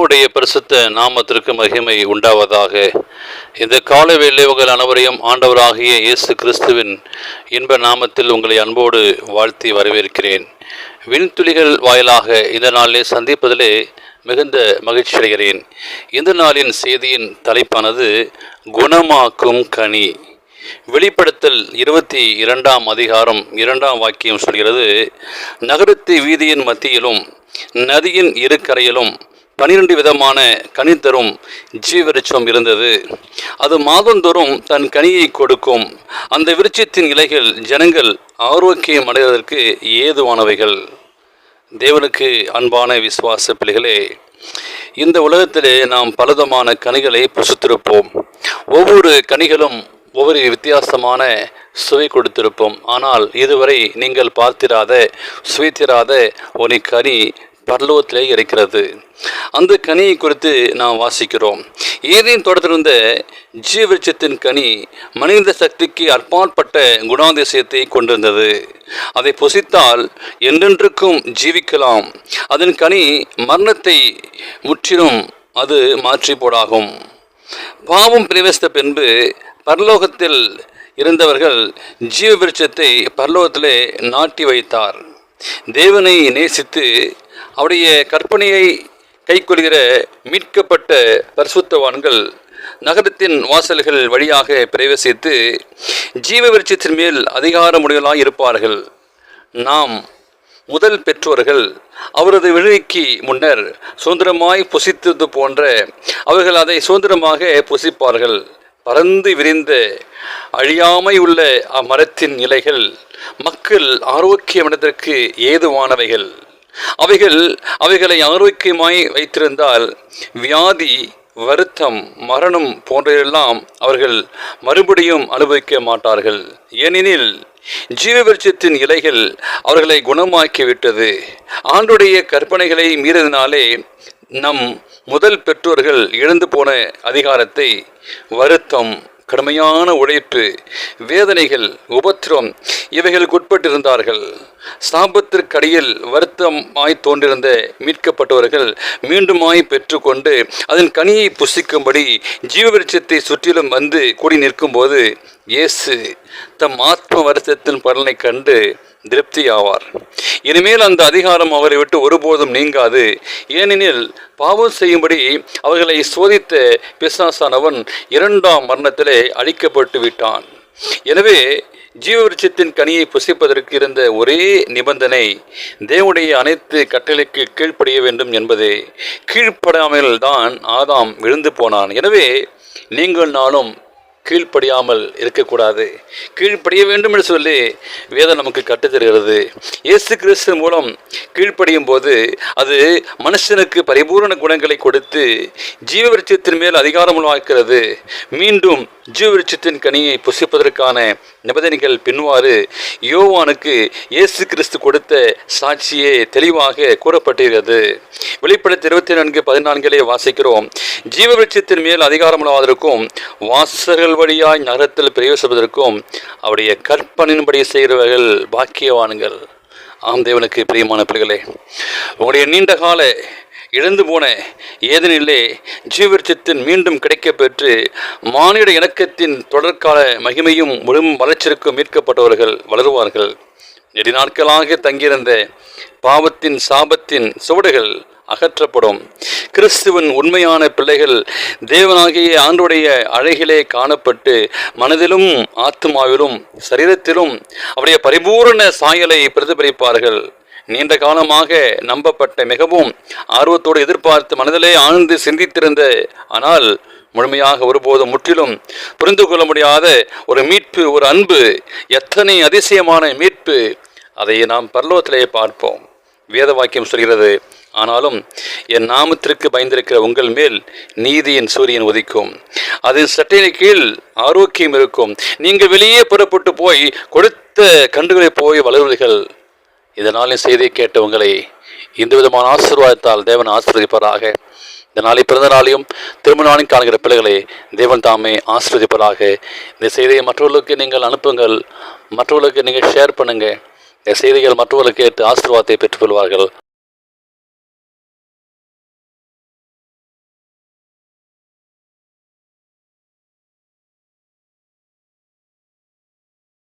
தேவனுடைய பரிசுத்த நாமத்திற்கு மகிமை உண்டாவதாக. இந்த கால வேளை உங்கள் அனைவரையும் ஆண்டவராகிய இயேசு கிறிஸ்துவின் இன்ப நாமத்தில் உங்களை அன்போடு வாழ்த்தி வரவேற்கிறேன். விண்துளிகள் வாயிலாக இந்த நாளிலே சந்திப்பதிலே மிகுந்த மகிழ்ச்சி அடைகிறேன். இந்த நாளின் செய்தியின் தலைப்பானது குணமாக்கும் கனி. வெளிப்படுத்தல் 22 அதிகாரம் 2 வாக்கியம் சொல்கிறது, நகரத்து வீதியின் மத்தியிலும் நதியின் இரு கரையிலும் 12 விதமான கனி தரும் ஜீவவிருட்சம் இருந்தது. அது மாதந்தோறும் தன் கனியை கொடுக்கும். அந்த விருட்சத்தின் இலைகள் ஜனங்கள் ஆரோக்கியம் அடைவதற்கு ஏதுவானவைகள். தேவனுக்கு அன்பான விசுவாச பிள்ளைகளே, இந்த உலகத்திலே நாம் பலவிதமான கனிகளை புசித்திருப்போம். ஒவ்வொரு கனிகளும் ஒவ்வொரு வித்தியாசமான சுவை கொடுத்திருப்போம். ஆனால் இதுவரை நீங்கள் பார்த்திராத சுவைத்திராத ஒரு கனி பரலோகத்திலே இருக்கிறது. அந்த கனியை குறித்து நாம் வாசிக்கிறோம். ஏதேன் தோட்டத்திலிருந்த ஜீவவிருட்சத்தின் கனி மனித சக்திக்கு அற்பாற்பட்ட குணாதிசயத்தை கொண்டிருந்தது. அதை புசித்தால் என்றென்றுக்கும் ஜீவிக்கலாம். அதன் கனி மரணத்தை முற்றிலும் அது மாற்றி போடாகும். பாவம் பிரவேசித்த பின்பு பரலோகத்தில் இருந்தவர்கள் ஜீவவிருட்சத்தை பரலோகத்திலே நாட்டி வைத்தார். தேவனை நேசித்து அவருடைய கற்பனையை கைக்கொள்கிற மீட்கப்பட்ட பரிசுத்தவான்கள் நகரத்தின் வாசல்கள் வழியாக பிரவேசித்து ஜீவ விருட்சத்தின் மேல் அதிகாரமுடையவர்களாய் இருப்பார்கள். நாம் முதல் பெற்றோர்கள் அவரது விடுதலைக்கு முன்னர் சுதந்திரமாய் புசித்தது போன்ற அவர்கள் அதை சுதந்திரமாக புசிப்பார்கள். பறந்து விரிந்த அழியாமை உள்ள அம்மரத்தின் இலைகள் மக்கள் ஆரோக்கியமடைவதற்கு ஏதுவானவைகள். அவைகளை ஆரோக்கியமாய் வைத்திருந்தால் வியாதி, வருத்தம், மரணம் போன்றெல்லாம் அவர்கள் மறுபடியும் அனுபவிக்க மாட்டார்கள். ஏனெனில் ஜீவவிருட்சத்தின் இலைகள் அவர்களை குணமாக்கிவிட்டது. ஆண்டுடைய கற்பனைகளை மீறினாலே நம் முதல் பெற்றோர்கள் இழந்து போன அதிகாரத்தை, வருத்தம், கடுமையான உழைப்பு, வேதனைகள், உபத்திரம் இவைகளுக்கு உட்பட்டிருந்தார்கள். சாபத்திற்கடியில் வருத்தமாய் தோன்றிருந்த மீட்கப்பட்டவர்கள் மீண்டுமாய் பெற்றுக்கொண்டு அதன் கனியை புசிக்கும்படி ஜீவவிருட்சத்தை சுற்றிலும் வந்து கூடி நிற்கும் போது இயேசு தம் ஆத்ம வருத்தத்தின் பலனை கண்டு திருப்தி ஆவார். இனிமேல் அந்த அதிகாரம் அவரை விட்டு ஒருபோதும் நீங்காது. ஏனெனில் பாவம் செய்யும்படி அவர்களை சோதித்த பிசாசானவன் 2ஆம் மரணத்திலே அழிக்கப்பட்டு விட்டான். எனவே ஜீவவிருட்சத்தின் கனியை புசிப்பதற்கு இருந்த ஒரே நிபந்தனை தேவனுடைய அனைத்து கட்டளைக்கு கீழ்ப்படிய வேண்டும் என்பதே. கீழ்ப்படாமல் தான் ஆதாம் விழுந்து போனான். எனவே நீங்கள் நானும் கீழ்ப்படியாமல் இருக்கக்கூடாது, கீழ்ப்படிய வேண்டும் என்று சொல்லி வேதம் நமக்கு கற்றுத்தருகிறது. இயேசு கிறிஸ்து மூலம் கீழ்ப்படியும் போது அது மனுஷனுக்கு பரிபூர்ண குணங்களை கொடுத்து ஜீவவிருட்சத்தின் மேல் அதிகாரமுள்ளாக்கிறது. மீண்டும் ஜீவவிருட்சத்தின் கனியை புசிப்பதற்கான நிபந்தனைகள் பின்வாறு யோவானுக்கு இயேசு கிறிஸ்து கொடுத்த சாட்சியே தெளிவாக கூறப்பட்டிருக்கிறது. வெளிப்படுத்தி 24:14 வாசிக்கிறோம், ஜீவவிருட்சத்தின் மேல் அதிகாரமுள்ளாவதற்கும் வாசல்கள் வழியாய் நகரத்தில் பிரவேசிப்பதற்கும் அவருடைய கற்பனையின்படி செய்கிறவர்கள் பாக்கியவான்கள். ஆம், தேவனுக்கு பிரியமான பிள்ளைகளே, உங்களுடைய நீண்ட கால இழந்து போன ஏதெனிலே ஜீவவிருட்சத்தின் மீண்டும் கிடைக்க பெற்று மானிட இணக்கத்தின் தொடர்கால மகிமையும் முழு வளர்ச்சிக்கும் மீட்கப்பட்டவர்கள் வளருவார்கள். நெடுநாட்களாக தங்கியிருந்த பாவத்தின் சாபத்தின் சுவடுகள் அகற்றப்படும். கிறிஸ்துவின் உண்மையான பிள்ளைகள் தேவனாகிய ஆண்டுடைய அழகிலே காணப்பட்டு மனதிலும் ஆத்மாவிலும் சரீரத்திலும் அவருடைய பரிபூரண சாயலை பிரதிபலிப்பார்கள். நீண்ட காலமாக நம்பப்பட்ட, மிகவும் ஆர்வத்தோடு எதிர்பார்த்து மனதிலே ஆழ்ந்து சிந்தித்திருந்த, ஆனால் முழுமையாக ஒருபோதும் முற்றிலும் புரிந்து கொள்ள முடியாத ஒரு மீட்பு, ஒரு அன்பு, எத்தனை அதிசயமான மீட்பு, அதை நாம் பரலோகத்திலே பார்ப்போம். வேத வாக்கியம் சொல்கிறது, ஆனாலும் என் நாமத்திற்கு பயந்திருக்கிற உங்கள் மேல் நீதியின் சூரியன் உதிக்கும், அதன் சட்டையின் கீழ் ஆரோக்கியம் இருக்கும், நீங்கள் வெளியே புறப்பட்டு போய் கொடுத்த கன்றுகளை போய் வளருவீர்கள். இதனாலும் செய்தியை கேட்ட உங்களை இந்த விதமான ஆசீர்வாதத்தால் தேவன் ஆசீர்வதிப்பதாக. இந்த நாளை பிறந்த நாளையும் திருமண நாளையும் காணுகிற பிள்ளைகளை தேவன் தாமே ஆசீர்வதிப்பதாக. இந்த செய்தியை மற்றவர்களுக்கு நீங்கள் அனுப்புங்கள், மற்றவர்களுக்கு நீங்கள் ஷேர் பண்ணுங்கள். இந்த செய்திகள் மற்றவர்களுக்கு கேட்டு ஆசீர்வாதத்தை பெற்றுக்கொள்வார்கள்.